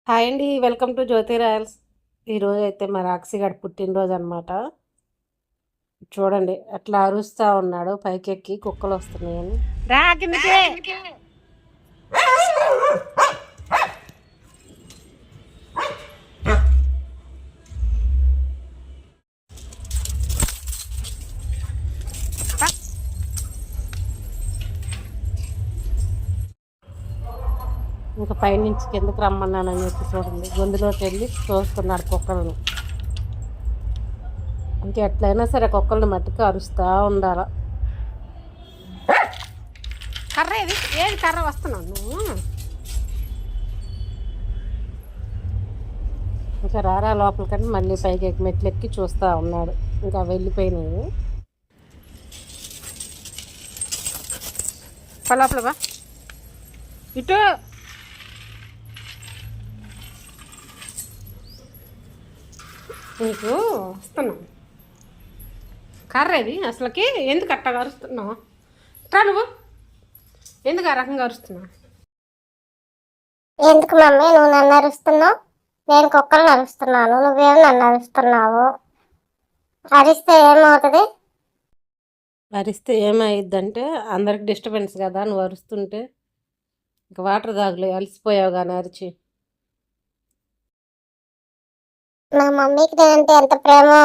Hi అండి, welcome to Jyothi Royals. ఈరోజు అయితే మా రాక్షి గారి పుట్టినరోజు అనమాట. చూడండి అట్లా అరుస్తూ ఉన్నాడు, పైకెక్కి కుక్కలు వస్తున్నాయని. రా కిందకి. ఇంకా పైనుంచి కిందకి రమ్మన్నానని చెప్పి చూడండి, గొంతులోకి వెళ్ళి చూస్తున్నాడు కుక్కలను. ఇంకా ఎట్లయినా సరే కుక్కలను మట్టుకు అరుస్తూ ఉండాల. కర్ర ఏది ఏది కర్ర వస్తున్నావు నువ్వు? ఇంకా రారా లోపలికని మళ్ళీ పైకి మెట్లు ఎక్కి చూస్తూ ఉన్నాడు. ఇంకా వెళ్ళిపోయినాయి. లోపల బా ఇటు. నీకు వస్తున్నావు కర్రేది అసలుకి ఎందుకు అట్టగా అరుస్తున్నావు? రా నువ్వు, ఎందుకు ఆ రకంగా అరుస్తున్నావు? ఎందుకు మమ్మీ నువ్వు నన్ను అరుస్తున్నావు? నేను కుక్కలను అరుస్తున్నాను, నువ్వేమో నన్ను అరుస్తున్నావు. అరిస్తే ఏమవుతుంది? అరిస్తే ఏమైద్దంటే అందరికి డిస్టర్బెన్స్ కదా, నువ్వు అరుస్తుంటే. ఇంకా వాటర్ తాగలే, అలసిపోయావు కానీ అరిచి. మా మమ్మీకి నేనంటే ఎంత ప్రేమో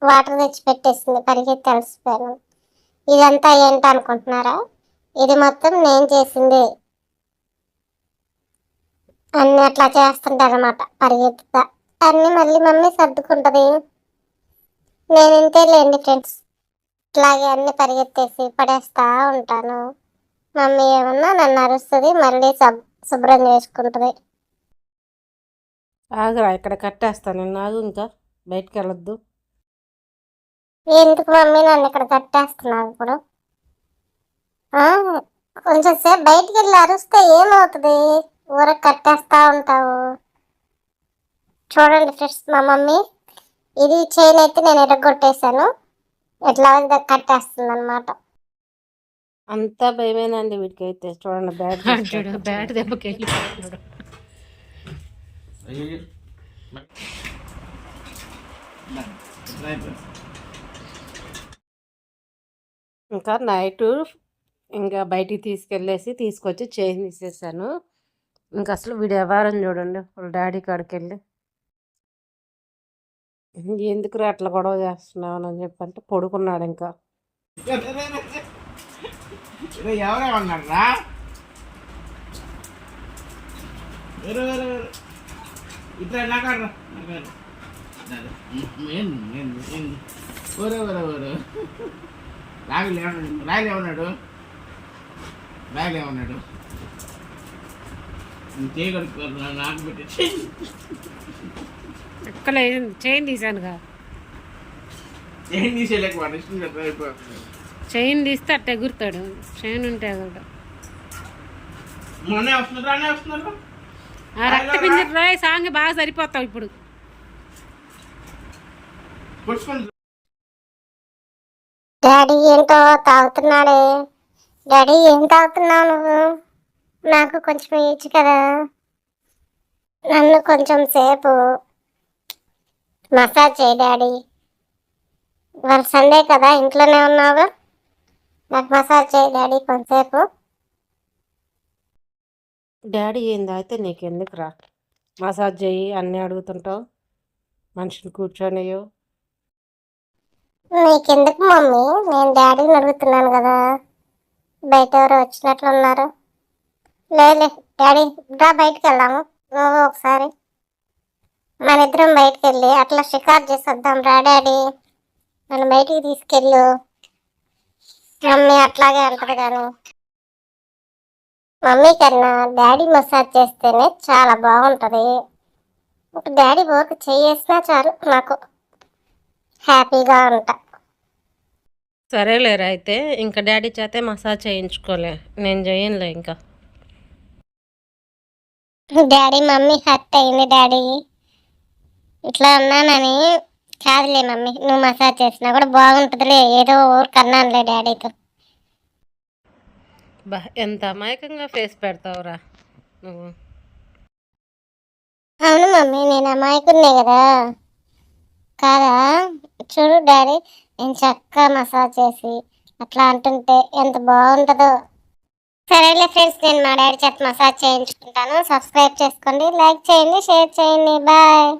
వాటర్ తెచ్చి పెట్టేసింది, పరిగెత్తి అలసిపోయాను. ఇదంతా ఏంటి అనుకుంటున్నారా? ఇది మొత్తం నేను చేసింది. అన్ని అట్లా చేస్తుంటారనమాట, పరిగెత్తుతా అన్ని మళ్ళీ మమ్మీ సర్దుకుంటుంది. నేను ఇంతేలేండి ఫ్రెండ్స్, ఇట్లాగే అన్ని పరిగెత్తేసి పడేస్తా ఉంటాను. మమ్మీ ఏమన్నా నన్ను అరుస్తుంది, మళ్ళీ శుభ్రం చేసుకుంటుంది. ఆగురా, ఇక్కడ కట్టేస్తాను నేను. ఆగు, ఇంకా బయటికి వెళ్ళొద్దు. ఎందుకు మమ్మీ నన్ను ఇక్కడ కట్టేస్తున్నావు ఇప్పుడు? కొంచెం సేపు బయటికి వెళ్ళి అరుస్తే ఏమవుతుంది? ఊరకు కట్టేస్తా ఉంటావు. చూడండి ఫ్రెండ్స్, మా మమ్మీ ఇది చైన్ అయితే నేను ఎరగొట్టేశాను, ఎట్లా కట్టేస్తుంది అనమాట. అంతా భయమేనండి వీడికైతే. చూడండి బ్యాట్ దెబ్బకి వెళ్ళిపోతున్నాడు. ఇంకా నైటు ఇంకా బయటికి తీసుకొచ్చి చైన్ తీసేసాను. ఇంకా అసలు వీడు వ్యవహారం చూడండి, వాళ్ళ డాడీ కాడికి వెళ్ళి ఎందుకు అట్లా గొడవ చేస్తున్నావు అని చెప్పంటే పడుకున్నాడు. ఇంకా ఎవరేమన్నారా? ఇట్లా నాకాడరా రాగులు ఏమన్నాడు? రాగులు ఏమన్నాడు? చేయగలుగుతున్నారు నాకు పెట్టి చైన్ తీసానుగా. చైన్ తీసేలేక వాడు ఇష్టం. చైన్ తీస్తే అట్ట ఎగురుతాడు, చైన్ ఉంటే కూడా. మొన్నే వస్తున్నారు ఆ రక్త పింజర రాయి సాంగ్ బాగా సరిపోతావు ఇప్పుడు. డాడీ ఏంటో తాగుతున్నాడే. డాడీ ఏం తాగుతున్నావు నువ్వు? నాకు కొంచెం ఇచ్చు కదా. నన్ను కొంచెం సేపు మసాజ్ చేయి డాడీ. ఇవాళ సండే కదా, ఇంట్లోనే ఉన్నావుగా, నాకు మసాజ్ చేయి డాడీ కొంతసేపు. డాడీ ఏంది అయితే నీకెందుకు రా, మసాజ్ చేయి అన్నీ అడుగుతుంటావు, మనిషిని కూర్చొనియో. నీకెందుకు మమ్మీ, నేను డాడీని అడుగుతున్నాను కదా. బయట ఎవరో వచ్చినట్లున్నారు. లేదు డాడీ, రా బయటికి వెళ్దాము. నువ్వు ఒకసారి మన ఇద్దరం బయటికి వెళ్ళి అట్లా షికారు చేసి వద్దాం రా డాడీ. నన్ను బయటికి తీసుకెళ్ళు. మమ్మీ అట్లాగే అంటది కానీ మమ్మీ కన్నా డాడీ మసాజ్ చేస్తేనే చాలా బాగుంటుంది. డాడీ వర్క్ చేసినా చాలు, నాకు హ్యాపీగా ఉంటా. సరేలేరా అయితే, ఇంకా డాడీ చేతే మసాజ్ చేయించుకోలే, నేను చేయనులే ఇంకా. డాడీ మమ్మీ హర్ట్ అయింది డాడీ, ఇట్లా అన్నానని కాదులే మమ్మీ, నువ్వు మసాజ్ చేసినా కూడా బాగుంటుందిలే, ఏదో ఊరికి అన్నానులే డాడీతో. ఎంత అమాయకంగా ఫేస్ పెడతావురా నువ్వు. మమ్మీ, నేను అమాయకున్నే కదా. కాదా? చూడు డాడీ, నేను చక్కగా మసాజ్ చేసి అట్లా అంటుంటే ఎంత బాగుంటుందో. సరేలే ఫ్రెండ్స్, నేను మా డాడీ చేత మసాజ్ చేయించుకుంటాను. సబ్స్క్రైబ్ చేసుకోండి, లైక్ చేయండి, షేర్ చేయండి. బాయ్.